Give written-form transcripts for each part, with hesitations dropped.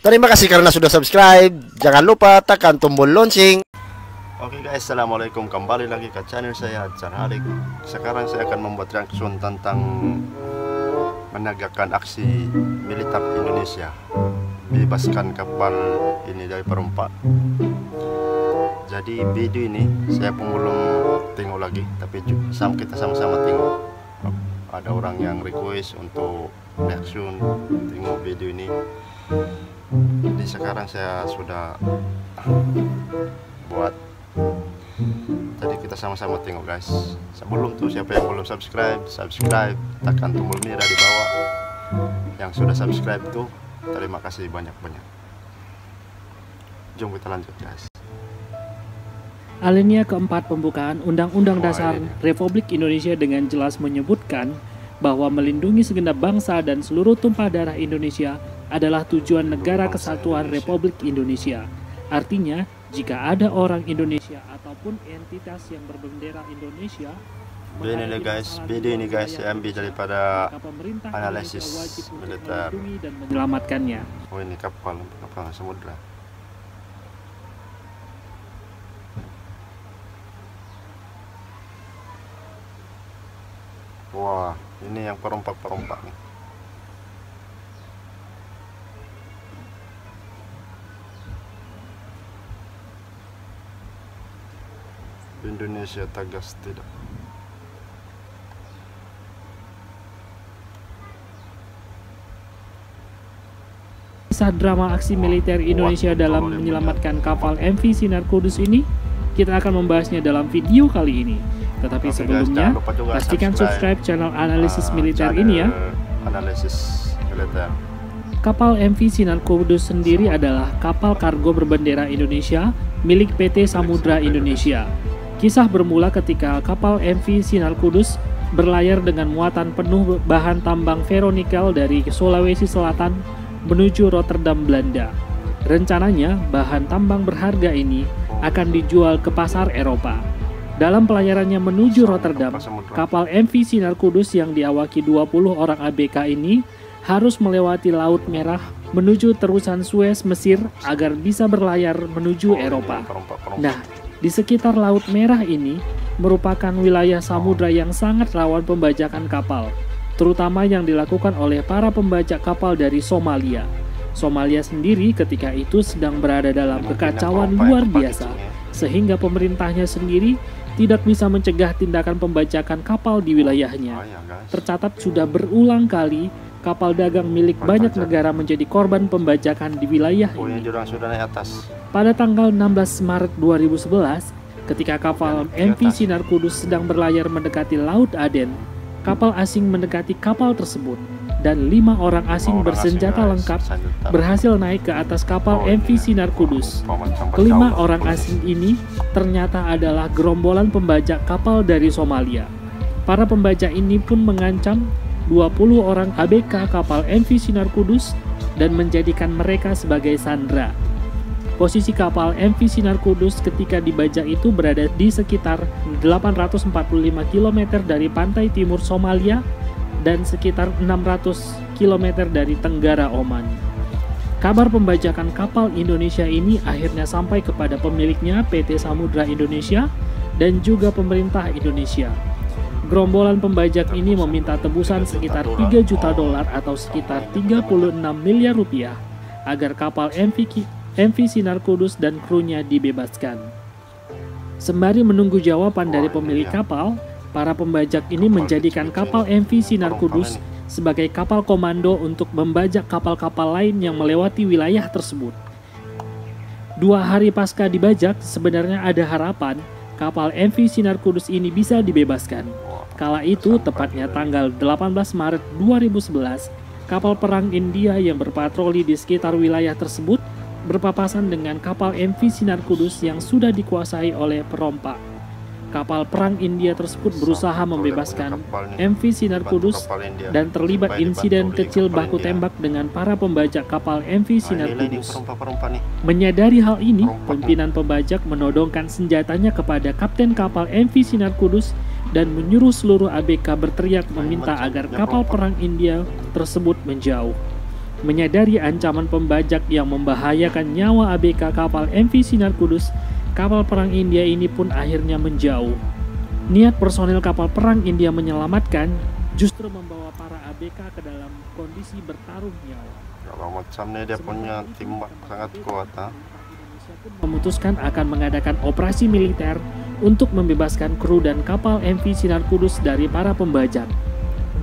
Terima kasih karena sudah subscribe. Jangan lupa tekan tombol lonceng. Oke guys, assalamualaikum, kembali lagi ke channel saya Charhalik. Sekarang saya akan membuat reaction tentang menegakkan aksi militer Indonesia, bebaskan kapal ini dari perompak. Jadi video ini saya pun belum tengok lagi, tapi kita sama-sama tengok. Ada orang yang request untuk reaction tengok video ini. Jadi sekarang saya sudah buat. Jadi kita sama-sama tengok guys. Sebelum tuh siapa yang belum subscribe, tekan tombol merah di bawah. Yang sudah subscribe tuh terima kasih banyak-banyak. Jom kita lanjut guys. Alinea keempat pembukaan Undang-Undang Dasar Republik Indonesia dengan jelas menyebutkan bahwa melindungi segenap bangsa dan seluruh tumpah darah Indonesia adalah tujuan negara kesatuan Republik Indonesia. Artinya, jika ada orang Indonesia ataupun entitas yang berbendera Indonesia, ini guys, video ini guys saya ambil daripada analisis militer dan menyelamatkannya. Oh ini kapal samudra. Wah, ini yang perompak-perompak nih. Indonesia tegas tidak. Kisah drama aksi militer Indonesia dalam menyelamatkan kapal MV Sinar Kudus ini, kita akan membahasnya dalam video kali ini. Tetapi sebelumnya, pastikan subscribe channel analisis militer ini ya. Analisis militer. Kapal MV Sinar Kudus sendiri adalah kapal kargo berbendera Indonesia milik PT Samudra Indonesia. Kisah bermula ketika kapal MV Sinar Kudus berlayar dengan muatan penuh bahan tambang ferronikel dari Sulawesi Selatan menuju Rotterdam, Belanda. Rencananya, bahan tambang berharga ini akan dijual ke pasar Eropa. Dalam pelayarannya menuju Rotterdam, kapal MV Sinar Kudus yang diawaki 20 orang ABK ini harus melewati Laut Merah menuju terusan Suez, Mesir agar bisa berlayar menuju Eropa. Nah, di sekitar Laut Merah ini merupakan wilayah samudra yang sangat rawan pembajakan kapal, terutama yang dilakukan oleh para pembajak kapal dari Somalia. Somalia sendiri ketika itu sedang berada dalam kekacauan luar biasa, sehingga pemerintahnya sendiri tidak bisa mencegah tindakan pembajakan kapal di wilayahnya. Tercatat sudah berulang kali kapal dagang milik banyak negara menjadi korban pembajakan di wilayah ini. Pada tanggal 16 Maret 2011, ketika kapal MV Sinar Kudus sedang berlayar mendekati Laut Aden, kapal asing mendekati kapal tersebut dan 5 orang asing bersenjata lengkap berhasil naik ke atas kapal MV Sinar Kudus. Kelima orang asing ini ternyata adalah gerombolan pembajak kapal dari Somalia. Para pembajak ini pun mengancam 20 orang ABK kapal MV Sinar Kudus dan menjadikan mereka sebagai sandera. Posisi kapal MV Sinar Kudus ketika dibajak itu berada di sekitar 845 km dari pantai timur Somalia dan sekitar 600 km dari tenggara Oman. Kabar pembajakan kapal Indonesia ini akhirnya sampai kepada pemiliknya PT Samudra Indonesia dan juga pemerintah Indonesia. Gerombolan pembajak ini meminta tebusan sekitar 3 juta dolar atau sekitar 36 miliar rupiah agar kapal MV Sinar Kudus dan krunya dibebaskan. Sembari menunggu jawaban dari pemilik kapal, para pembajak ini menjadikan kapal MV Sinar Kudus sebagai kapal komando untuk membajak kapal-kapal lain yang melewati wilayah tersebut. 2 hari pasca dibajak, sebenarnya ada harapan kapal MV Sinar Kudus ini bisa dibebaskan. Kala itu, tepatnya tanggal 18 Maret 2011, kapal perang India yang berpatroli di sekitar wilayah tersebut berpapasan dengan kapal MV Sinar Kudus yang sudah dikuasai oleh perompak. Kapal perang India tersebut berusaha membebaskan MV Sinar Kudus dan terlibat insiden kecil baku tembak dengan para pembajak kapal MV Sinar Kudus. Menyadari hal ini, pimpinan pembajak menodongkan senjatanya kepada kapten kapal MV Sinar Kudus dan menyuruh seluruh ABK berteriak meminta agar kapal perang India tersebut menjauh. Menyadari ancaman pembajak yang membahayakan nyawa ABK kapal MV Sinar Kudus, kapal perang India ini pun akhirnya menjauh. Niat personel kapal perang India menyelamatkan justru membawa para ABK ke dalam kondisi bertaruh nyawa. Kalau macamnya dia punya timbak sangat kuat. Indonesia pun memutuskan akan mengadakan operasi militer untuk membebaskan kru dan kapal MV Sinar Kudus dari para pembajak.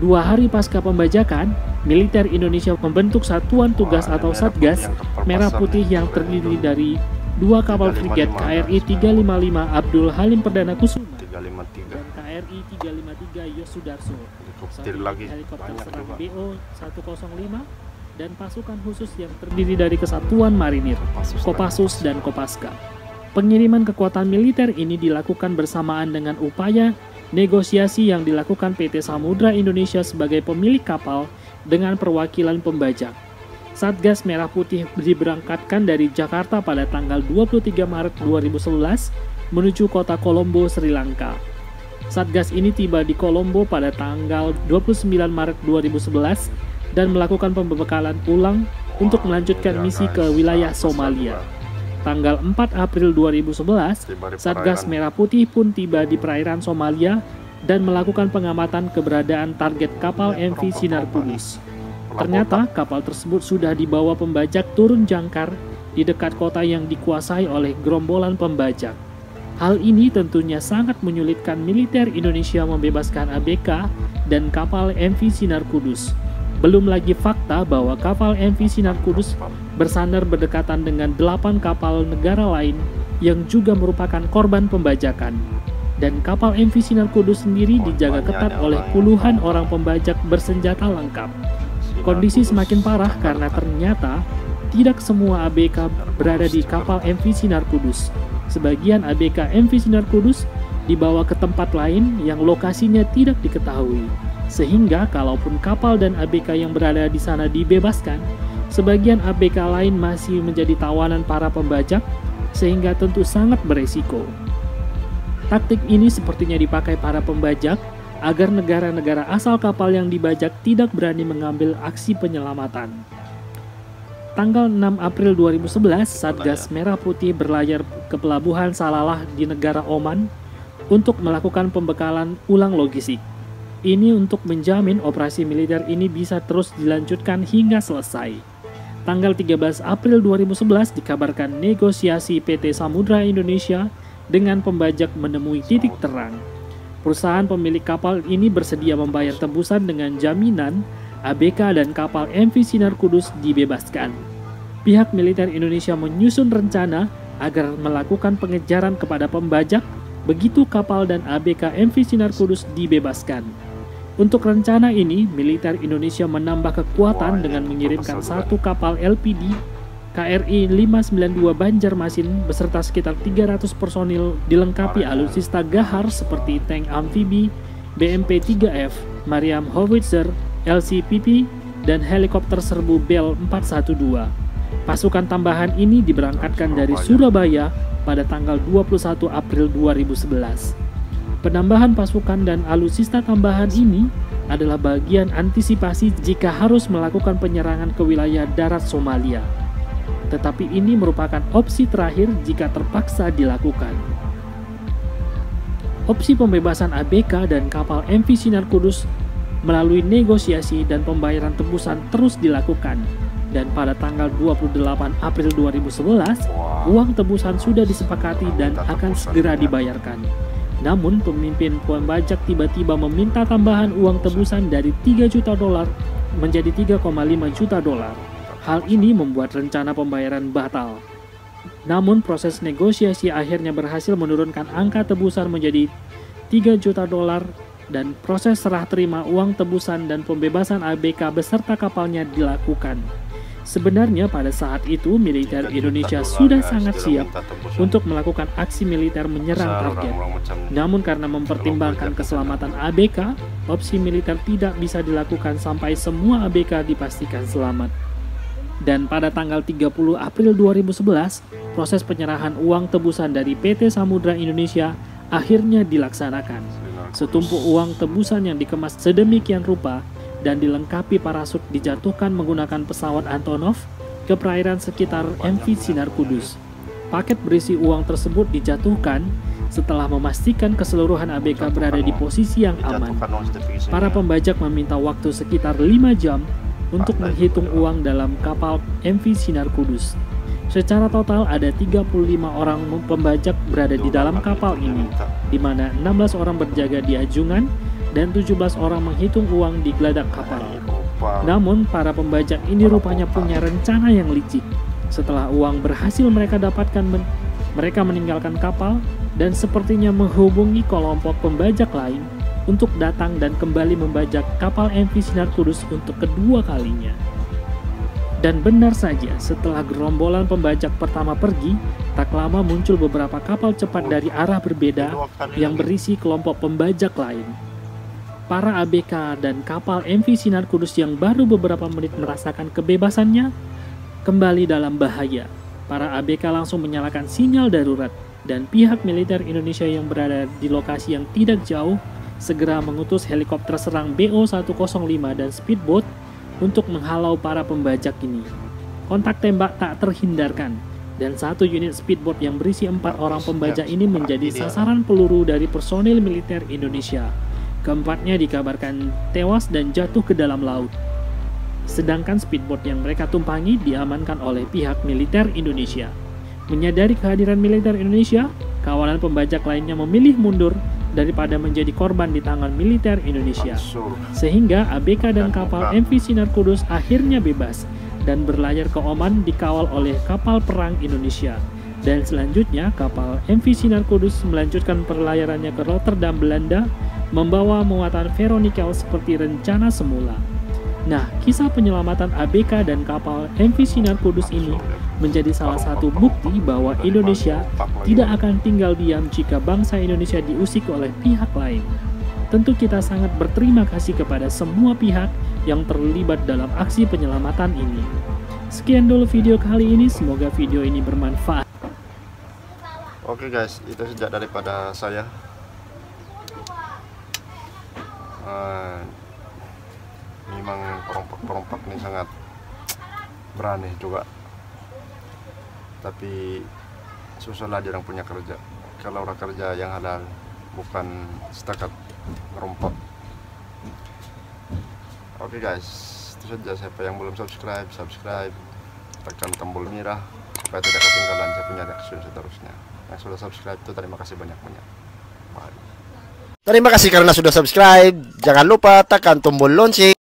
2 hari pasca pembajakan, militer Indonesia membentuk Satuan Tugas atau Satgas Merah Putih yang terdiri dari 2 kapal frigat KRI 355 Abdul Halim Perdana Kusuma dan KRI 353 Yosudarso, helikopter serang BO 105 dan pasukan khusus yang terdiri dari Kesatuan Marinir, Kopassus dan Kopaska. Pengiriman kekuatan militer ini dilakukan bersamaan dengan upaya negosiasi yang dilakukan PT Samudra Indonesia sebagai pemilik kapal dengan perwakilan pembajak. Satgas Merah Putih diberangkatkan dari Jakarta pada tanggal 23 Maret 2011 menuju kota Colombo, Sri Lanka. Satgas ini tiba di Colombo pada tanggal 29 Maret 2011 dan melakukan pembekalan ulang untuk melanjutkan misi ke wilayah Somalia. Tanggal 4 April 2011, Satgas Merah Putih pun tiba di perairan Somalia dan melakukan pengamatan keberadaan target kapal MV Sinar Kudus. Ternyata kapal tersebut sudah dibawa pembajak turun jangkar di dekat kota yang dikuasai oleh gerombolan pembajak. Hal ini tentunya sangat menyulitkan militer Indonesia membebaskan ABK dan kapal MV Sinar Kudus. Belum lagi fakta bahwa kapal MV Sinar Kudus bersandar berdekatan dengan 8 kapal negara lain yang juga merupakan korban pembajakan. Dan kapal MV Sinar Kudus sendiri dijaga ketat oleh puluhan orang pembajak bersenjata lengkap. Kondisi semakin parah karena ternyata tidak semua ABK berada di kapal MV Sinar Kudus. Sebagian ABK MV Sinar Kudus dibawa ke tempat lain yang lokasinya tidak diketahui. Sehingga kalaupun kapal dan ABK yang berada di sana dibebaskan, sebagian ABK lain masih menjadi tawanan para pembajak, sehingga tentu sangat beresiko. Taktik ini sepertinya dipakai para pembajak agar negara-negara asal kapal yang dibajak tidak berani mengambil aksi penyelamatan. Tanggal 6 April 2011, Satgas Merah Putih berlayar ke pelabuhan Salalah di negara Oman untuk melakukan pembekalan ulang logistik. Ini untuk menjamin operasi militer ini bisa terus dilanjutkan hingga selesai. Tanggal 13 April 2011 dikabarkan negosiasi PT Samudra Indonesia dengan pembajak menemui titik terang. Perusahaan pemilik kapal ini bersedia membayar tebusan dengan jaminan ABK dan kapal MV Sinar Kudus dibebaskan. Pihak militer Indonesia menyusun rencana agar melakukan pengejaran kepada pembajak begitu kapal dan ABK MV Sinar Kudus dibebaskan. Untuk rencana ini, militer Indonesia menambah kekuatan dengan mengirimkan 1 kapal LPD KRI 592 Banjarmasin beserta sekitar 300 personil dilengkapi alutsista Gahar seperti tank amfibi, BMP-3F, Mariam Howitzer, LCPP, dan helikopter serbu Bell 412. Pasukan tambahan ini diberangkatkan dari Surabaya pada tanggal 21 April 2011. Penambahan pasukan dan alutsista tambahan ini adalah bagian antisipasi jika harus melakukan penyerangan ke wilayah darat Somalia. Tetapi ini merupakan opsi terakhir jika terpaksa dilakukan. Opsi pembebasan ABK dan kapal MV Sinar Kudus melalui negosiasi dan pembayaran tebusan terus dilakukan. Dan pada tanggal 28 April 2011, uang tebusan sudah disepakati dan akan segera dibayarkan. Namun, pemimpin pembajak tiba-tiba meminta tambahan uang tebusan dari $3 juta menjadi $3,5 juta. Hal ini membuat rencana pembayaran batal. Namun, proses negosiasi akhirnya berhasil menurunkan angka tebusan menjadi $3 juta dan proses serah terima uang tebusan dan pembebasan ABK beserta kapalnya dilakukan. Sebenarnya pada saat itu militer Indonesia sudah sangat siap untuk melakukan aksi militer menyerang target. Namun karena mempertimbangkan keselamatan ABK, opsi militer tidak bisa dilakukan sampai semua ABK dipastikan selamat. Dan pada tanggal 30 April 2011, proses penyerahan uang tebusan dari PT Samudra Indonesia akhirnya dilaksanakan. Setumpuk uang tebusan yang dikemas sedemikian rupa dan dilengkapi parasut dijatuhkan menggunakan pesawat Antonov ke perairan sekitar MV Sinar Kudus. Paket berisi uang tersebut dijatuhkan setelah memastikan keseluruhan ABK berada di posisi yang aman. Para pembajak meminta waktu sekitar 5 jam untuk menghitung uang dalam kapal MV Sinar Kudus. Secara total ada 35 orang pembajak berada di dalam kapal ini, di mana 16 orang berjaga di ajungan dan 17 orang menghitung uang di geladak kapal. Namun para pembajak ini rupanya punya rencana yang licik. Setelah uang berhasil mereka dapatkan, mereka meninggalkan kapal dan sepertinya menghubungi kelompok pembajak lain untuk datang dan kembali membajak kapal MV Sinar Kudus untuk kedua kalinya. Dan benar saja, setelah gerombolan pembajak pertama pergi, tak lama muncul beberapa kapal cepat dari arah berbeda yang berisi kelompok pembajak lain. Para ABK dan kapal MV Sinar Kudus yang baru beberapa menit merasakan kebebasannya kembali dalam bahaya. Para ABK langsung menyalakan sinyal darurat dan pihak militer Indonesia yang berada di lokasi yang tidak jauh segera mengutus helikopter serang BO-105 dan speedboat untuk menghalau para pembajak ini. Kontak tembak tak terhindarkan dan satu unit speedboat yang berisi 4 orang pembajak ini menjadi sasaran peluru dari personil militer Indonesia. Keempatnya dikabarkan tewas dan jatuh ke dalam laut. Sedangkan speedboat yang mereka tumpangi diamankan oleh pihak militer Indonesia. Menyadari kehadiran militer Indonesia, kawanan pembajak lainnya memilih mundur daripada menjadi korban di tangan militer Indonesia. Sehingga ABK dan kapal MV Sinar Kudus akhirnya bebas dan berlayar ke Oman dikawal oleh kapal perang Indonesia. Dan selanjutnya kapal MV Sinar Kudus melanjutkan perlayarannya ke Rotterdam, Belanda, membawa muatan ferronikel seperti rencana semula. Nah, kisah penyelamatan ABK dan kapal MV Sinar Kudus ini menjadi salah satu bukti bahwa Indonesia tidak akan tinggal diam jika bangsa Indonesia diusik oleh pihak lain. Tentu kita sangat berterima kasih kepada semua pihak yang terlibat dalam aksi penyelamatan ini. Sekian dulu video kali ini, semoga video ini bermanfaat. Oke guys, itu saja daripada saya. Memang perompak ini sangat berani juga, tapi susahlah dia orang punya kerja. Kalau orang kerja yang halal, bukan setakat merompak. Oke guys, itu saja. Siapa yang belum subscribe, tekan tombol merah supaya tidak ketinggalan saya punya reaksi seterusnya. Yang sudah subscribe itu terima kasih banyak-banyak. Bye. Terima kasih karena sudah subscribe. Jangan lupa tekan tombol lonceng.